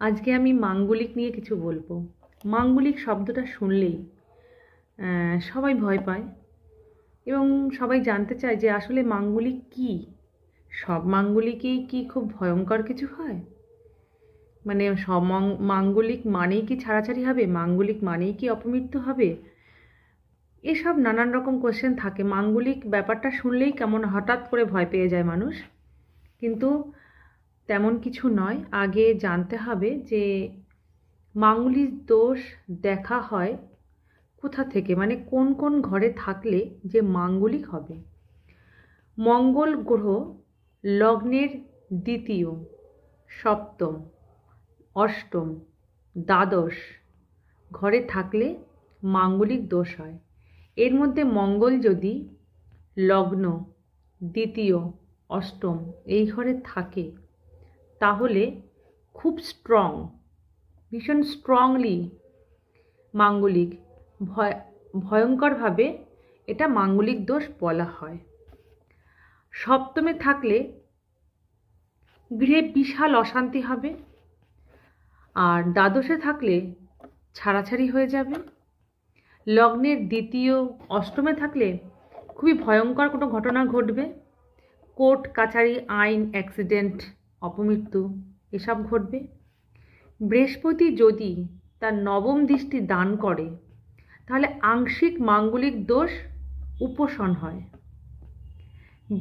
আজকে আমি মাঙ্গলিক নিয়ে কিছু বলবো। মাঙ্গলিক শব্দটা শুনলেই সবাই ভয় পায় এবং সবাই জানতে চায় যে আসলে মাঙ্গলিক কী। সব মাঙ্গলিকেই কি খুব ভয়ঙ্কর কিছু হয়? মানে সব মাঙ্গলিক মানেই কি ছাড়াছাড়ি হবে? মাঙ্গলিক মানেই কি অপমৃত্যু হবে? এসব নানান রকম কোশ্চেন থাকে। মাঙ্গলিক ব্যাপারটা শুনলেই কেমন হঠাৎ করে ভয় পেয়ে যায় মানুষ। কিন্তু তেমন কিছু নয়। আগে জানতে হবে যে মাঙ্গলিক দোষ দেখা হয় কোথা থেকে, মানে কোন কোন ঘরে থাকলে যে মাঙ্গলিক হবে। মঙ্গল গ্রহ লগ্নের দ্বিতীয়, সপ্তম, অষ্টম, দ্বাদশ ঘরে থাকলে মাঙ্গলিক দোষ হয়। এর মধ্যে মঙ্গল যদি লগ্ন, দ্বিতীয়, অষ্টম এই ঘরে থাকে তাহলে খুব ভীষণ স্ট্রংলি মাঙ্গলিক ভয়ঙ্করভাবে এটা মাঙ্গলিক দোষ বলা হয়। সপ্তমে থাকলে গৃহে বিশাল অশান্তি হবে, আর দ্বাদশে থাকলে ছাড়াছাড়ি হয়ে যাবে। লগ্নের দ্বিতীয়, অষ্টমে থাকলে খুবই ভয়ঙ্কর কোনো ঘটনা ঘটবে। কোর্ট কাছারি, আইন, অ্যাক্সিডেন্ট, অপমৃত্যু এসব ঘটবে। বৃহস্পতি যদি তার নবম দৃষ্টি দান করে তাহলে আংশিক মাঙ্গলিক দোষ উপশম হয়।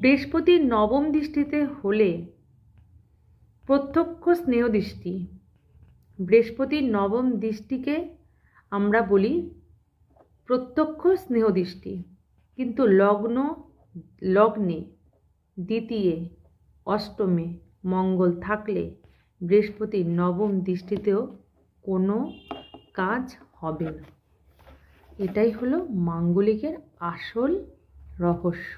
বৃহস্পতির নবম দৃষ্টিতে হলে প্রত্যক্ষ স্নেহ দৃষ্টি। বৃহস্পতির নবম দৃষ্টিকে আমরা বলি প্রত্যক্ষ স্নেহ দৃষ্টি, কিন্তু লগ্নে দ্বিতীয়, অষ্টমে মঙ্গল থাকলে বৃহস্পতির নবম দৃষ্টিতেও কোনো কাজ হবে না। এটাই হলো মাঙ্গলিকের আসল রহস্য।